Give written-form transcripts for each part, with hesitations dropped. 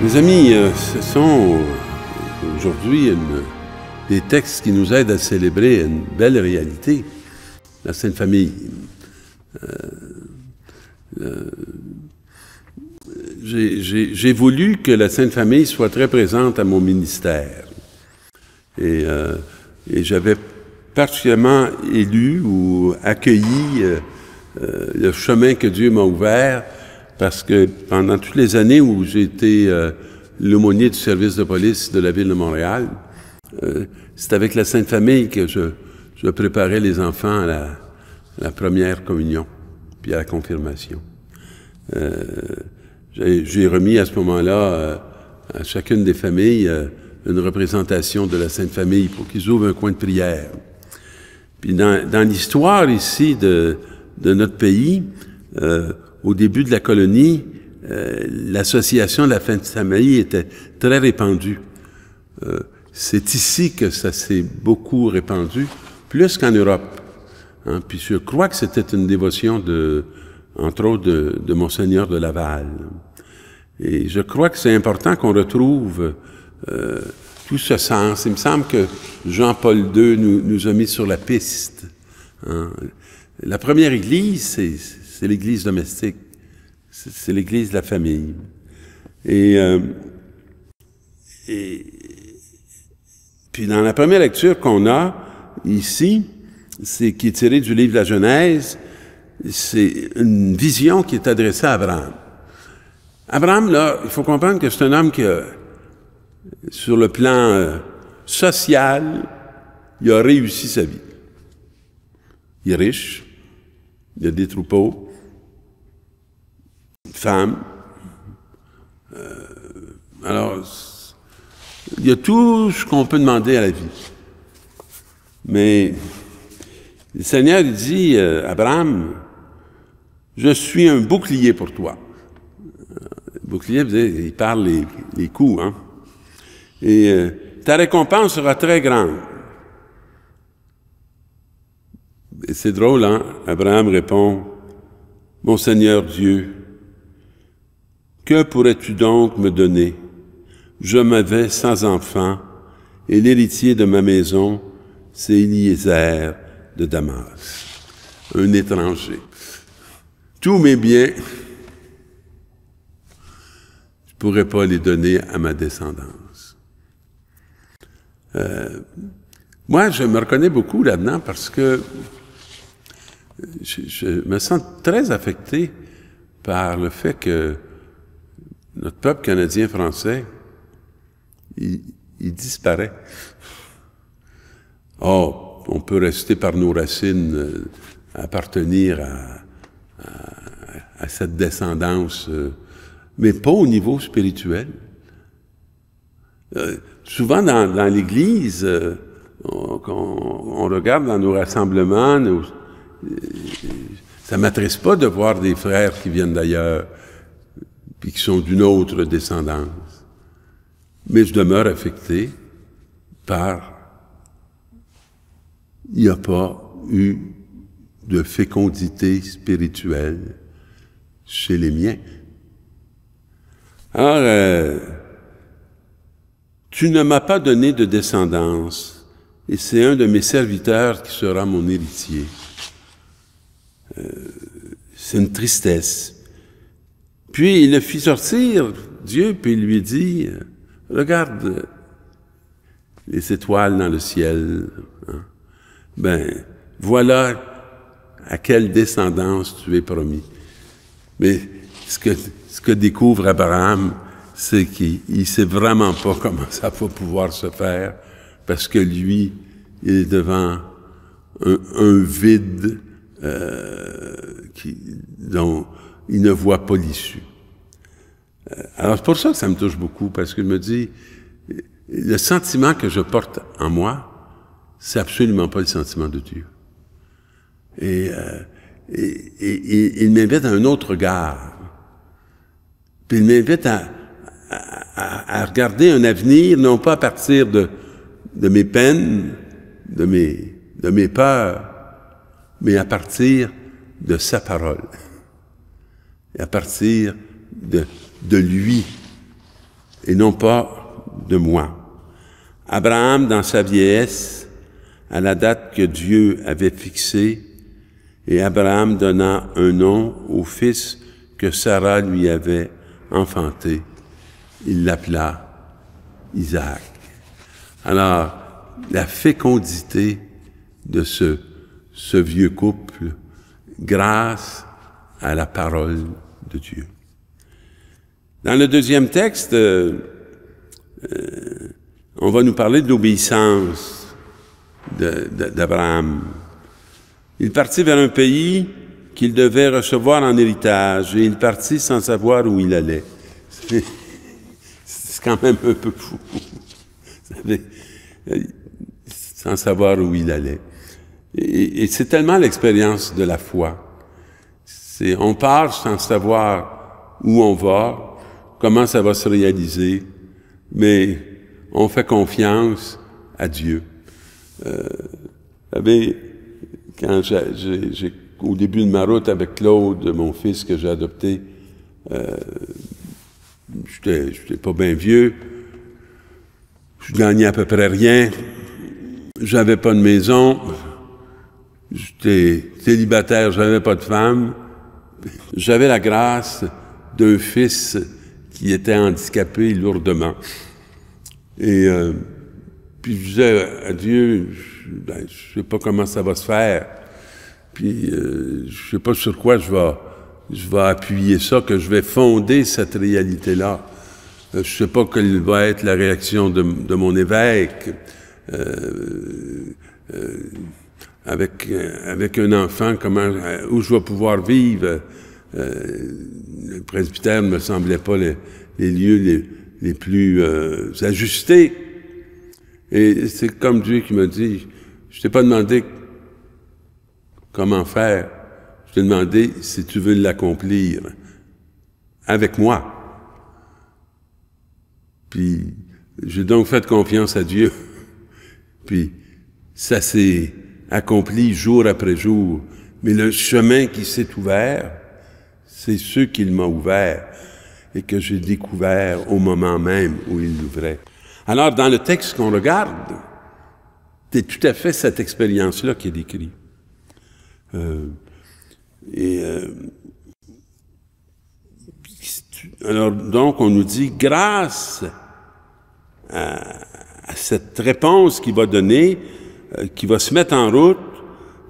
Mes amis, ce sont aujourd'hui des textes qui nous aident à célébrer une belle réalité, la Sainte Famille. J'ai voulu que la Sainte Famille soit très présente à mon ministère. Et j'avais particulièrement élu ou accueilli le chemin que Dieu m'a ouvert, parce que pendant toutes les années où j'ai été l'aumônier du service de police de la Ville de Montréal, c'est avec la Sainte Famille que je préparais les enfants à la première communion, puis à la confirmation. J'ai remis à ce moment-là à chacune des familles une représentation de la Sainte Famille pour qu'ils ouvrent un coin de prière. Puis dans l'histoire ici de notre pays, au début de la colonie, l'association de la Sainte Famille était très répandue. C'est ici que ça s'est beaucoup répandu, plus qu'en Europe. Hein? Puis je crois que c'était une dévotion entre autres de Monseigneur de Laval. Et je crois que c'est important qu'on retrouve tout ce sens. Il me semble que Jean-Paul II nous a mis sur la piste. Hein? La première Église, c'est l'Église domestique. C'est l'Église de la famille. Et puis dans la première lecture qu'on a ici, qui est tirée du livre de la Genèse, c'est une vision qui est adressée à Abraham. Abraham, là, il faut comprendre que c'est un homme qui a, sur le plan social, il a réussi sa vie. Il est riche, il a des troupeaux, une femme. Alors, il y a tout ce qu'on peut demander à la vie. Mais le Seigneur il dit, Abraham, je suis un bouclier pour toi. Bouclier, il parle les coups, hein. Et ta récompense sera très grande. Et c'est drôle, hein? Abraham répond, mon Seigneur Dieu, que pourrais-tu donc me donner? Je me vais sans enfant, et l'héritier de ma maison, c'est Eliezer de Damas, un étranger. Tous mes biens, je ne pourrais pas les donner à ma descendance. Moi, je me reconnais beaucoup là-dedans parce que je me sens très affecté par le fait que notre peuple canadien-français, il disparaît. Oh, on peut rester par nos racines, appartenir à cette descendance, mais pas au niveau spirituel. Souvent dans l'Église, on regarde dans nos rassemblements, ça m'attriste pas de voir des frères qui viennent d'ailleurs, puis qui sont d'une autre descendance. Mais je demeure affecté par il n'y a pas eu de fécondité spirituelle chez les miens. Alors, tu ne m'as pas donné de descendance, et c'est un de mes serviteurs qui sera mon héritier. C'est une tristesse. Puis il le fit sortir, Dieu, puis il lui dit, regarde les étoiles dans le ciel. Hein? Ben, voilà à quelle descendance tu es promis. Mais ce que découvre Abraham, c'est qu'il ne sait vraiment pas comment ça va pouvoir se faire, parce que lui, il est devant un vide dont il ne voit pas l'issue. Alors c'est pour ça que ça me touche beaucoup, parce que je me dis, le sentiment que je porte en moi, c'est absolument pas le sentiment de Dieu. Et il m'invite à un autre regard. Puis il m'invite à regarder un avenir, non pas à partir de mes peines, de mes peurs, mais à partir de sa parole. Et à partir de lui. et non pas de moi. Abraham, dans sa vieillesse, à la date que Dieu avait fixée, et Abraham donna un nom au fils que Sarah lui avait enfanté. Il l'appela Isaac. Alors, la fécondité de ce vieux couple, grâce à la parole de Dieu. Dans le deuxième texte, on va nous parler de l'obéissance d'Abraham. Il partit vers un pays qu'il devait recevoir en héritage, et il partit sans savoir où il allait. C'est quand même un peu fou. Vous savez, sans savoir où il allait. Et c'est tellement l'expérience de la foi. On part sans savoir où on va, comment ça va se réaliser, mais on fait confiance à Dieu. Vous savez, quand au début de ma route avec Claude, mon fils que j'ai adopté, j'étais pas bien vieux, je gagnais à peu près rien, j'avais pas de maison, j'étais célibataire, j'avais pas de femme, j'avais la grâce d'un fils qui était handicapé lourdement. Et puis je disais à Dieu, je sais pas comment ça va se faire, puis je sais pas sur quoi je vais appuyer ça, que je vais fonder cette réalité-là. Je sais pas quelle va être la réaction de mon évêque avec un enfant, où je vais pouvoir vivre. Le presbytère ne me semblait pas les lieux les plus ajustés. Et c'est comme Dieu qui m'a dit, je t'ai pas demandé comment faire, je t'ai demandé si tu veux l'accomplir avec moi. Puis j'ai donc fait confiance à Dieu. Puis ça s'est accompli jour après jour. Mais le chemin qui s'est ouvert, c'est ceux qu'il m'a ouvert et que j'ai découvert au moment même où il l'ouvrait. Alors, dans le texte qu'on regarde, c'est tout à fait cette expérience-là qui est décrite. Alors, donc, on nous dit, grâce à cette réponse qu'il va donner, qui va se mettre en route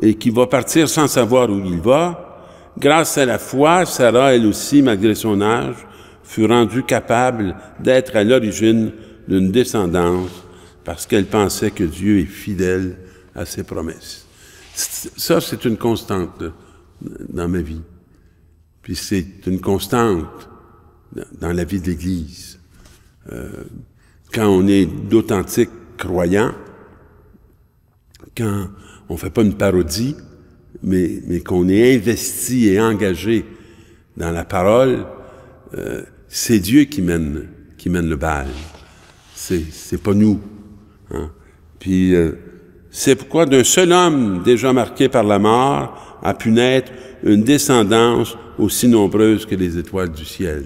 et qui va partir sans savoir où il va, grâce à la foi, Sarah, elle aussi, malgré son âge, fut rendue capable d'être à l'origine d'une descendance parce qu'elle pensait que Dieu est fidèle à ses promesses. Ça, c'est une constante dans ma vie. Puis c'est une constante dans la vie de l'Église. Quand on est d'authentiques croyants, quand on ne fait pas une parodie, mais qu'on est investi et engagé dans la parole, c'est Dieu qui mène le bal. C'est pas nous. Hein? Puis c'est pourquoi d'un seul homme déjà marqué par la mort a pu naître une descendance aussi nombreuse que les étoiles du ciel.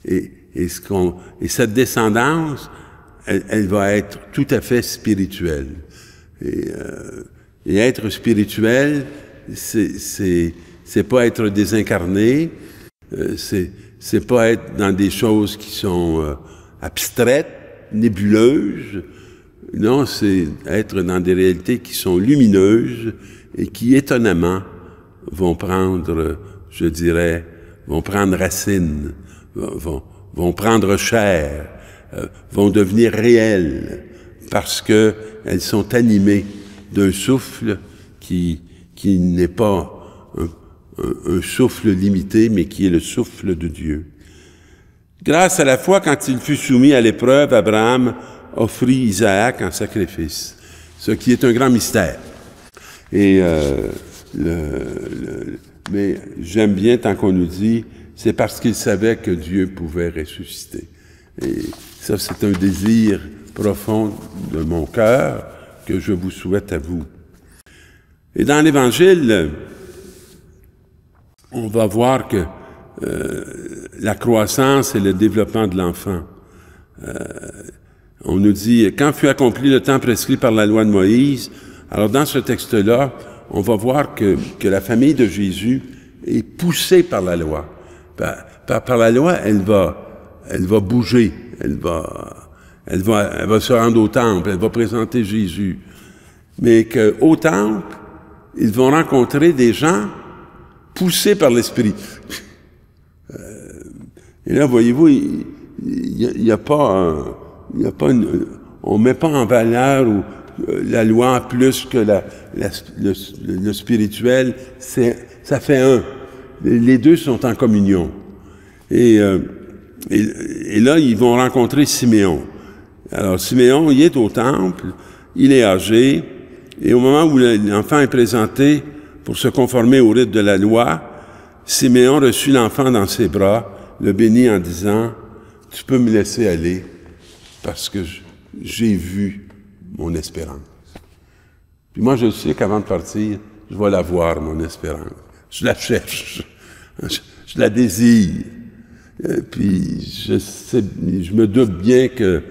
Et cette descendance, elle va être tout à fait spirituelle. Et être spirituel, c'est pas être désincarné, c'est pas être dans des choses qui sont abstraites, nébuleuses. Non, c'est être dans des réalités qui sont lumineuses et qui, étonnamment, vont prendre, je dirais, vont prendre racine, vont prendre chair, vont devenir réelles, parce que elles sont animées d'un souffle qui n'est pas un souffle limité, mais qui est le souffle de Dieu. Grâce à la foi, quand il fut soumis à l'épreuve, Abraham offrit Isaac en sacrifice, ce qui est un grand mystère. Et mais j'aime bien tant qu'on nous dit, c'est parce qu'il savait que Dieu pouvait ressusciter. Et ça, c'est un désir profond de mon cœur que je vous souhaite à vous. Et dans l'Évangile, on va voir que la croissance et le développement de l'enfant, On nous dit, quand fut accompli le temps prescrit par la loi de Moïse, alors dans ce texte-là, on va voir que la famille de Jésus est poussée par la loi. Par la loi, elle va bouger, elle va se rendre au temple, elle va présenter Jésus. Mais qu'au temple, ils vont rencontrer des gens poussés par l'Esprit. Et là, voyez-vous, il y a pas on met pas en valeur la loi plus que le spirituel. Ça fait un. Les deux sont en communion. Et là, ils vont rencontrer Siméon. Alors, Siméon, il est au temple, il est âgé, et au moment où l'enfant est présenté pour se conformer au rite de la loi, Siméon reçut l'enfant dans ses bras, le bénit en disant, « Tu peux me laisser aller, parce que j'ai vu mon espérance. » Puis moi, je sais qu'avant de partir, je vais la voir, mon espérance. Je la cherche, je la désire. Puis je me doute bien qu'elle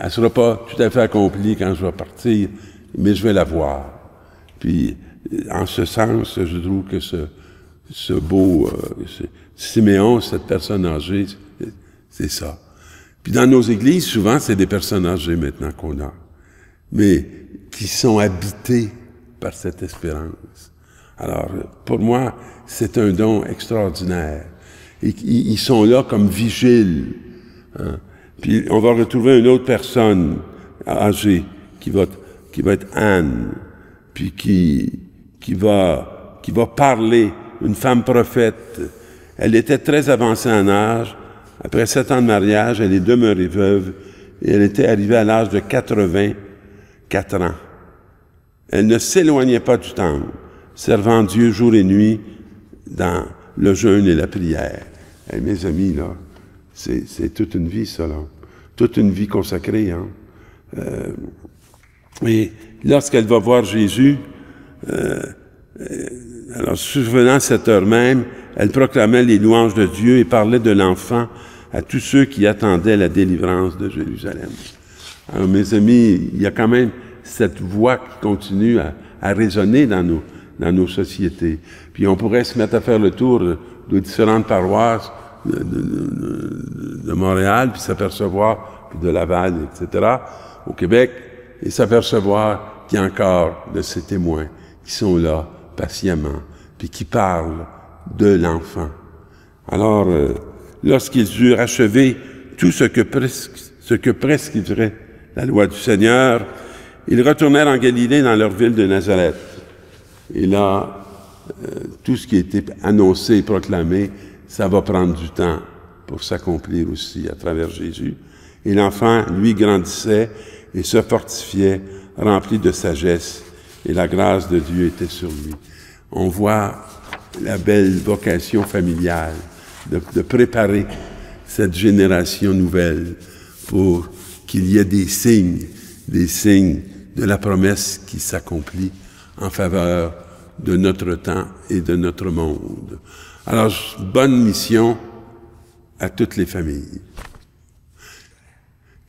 ne sera pas tout à fait accomplie quand je vais partir, mais je vais la voir. Puis, en ce sens, je trouve que ce beau Siméon, cette personne âgée, c'est ça. Puis dans nos églises, souvent, c'est des personnes âgées maintenant qu'on a, mais qui sont habitées par cette espérance. Alors, pour moi, c'est un don extraordinaire. Et ils sont là comme vigiles. Hein. Puis on va retrouver une autre personne âgée qui va être Anne, puis qui va parler, une femme prophète. Elle était très avancée en âge. Après 7 ans de mariage, elle est demeurée veuve et elle était arrivée à l'âge de 84 ans. Elle ne s'éloignait pas du temple, servant Dieu jour et nuit dans le jeûne et la prière. Hey, mes amis, là, c'est toute une vie, ça, là. Toute une vie consacrée, hein. Et lorsqu'elle va voir Jésus, alors, survenant à cette heure même, elle proclamait les louanges de Dieu et parlait de l'enfant à tous ceux qui attendaient la délivrance de Jérusalem. Alors, mes amis, il y a quand même cette voix qui continue à résonner dans nos sociétés. Puis on pourrait se mettre à faire le tour de différentes paroisses de Montréal, puis s'apercevoir, puis de Laval, etc., au Québec, et s'apercevoir qu'il y a encore de ces témoins qui sont là patiemment, puis qui parlent de l'enfant. Alors, lorsqu'ils eurent achevé tout ce que prescrivait la loi du Seigneur, ils retournèrent en Galilée dans leur ville de Nazareth. Et là, tout ce qui a été annoncé et proclamé, ça va prendre du temps pour s'accomplir aussi à travers Jésus. Et l'enfant, lui, grandissait et se fortifiait, rempli de sagesse, et la grâce de Dieu était sur lui. On voit la belle vocation familiale de préparer cette génération nouvelle pour qu'il y ait des signes de la promesse qui s'accomplit en faveur de notre temps et de notre monde. Alors, bonne mission à toutes les familles.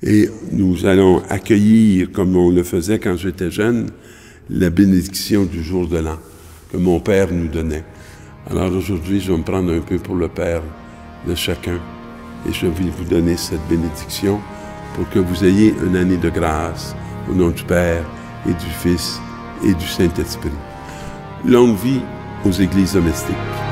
Et nous allons accueillir, comme on le faisait quand j'étais jeune, la bénédiction du jour de l'an que mon père nous donnait. Alors aujourd'hui, je vais me prendre un peu pour le père de chacun et je vais vous donner cette bénédiction pour que vous ayez une année de grâce au nom du Père et du Fils et du Saint-Esprit. Longue vie aux églises domestiques.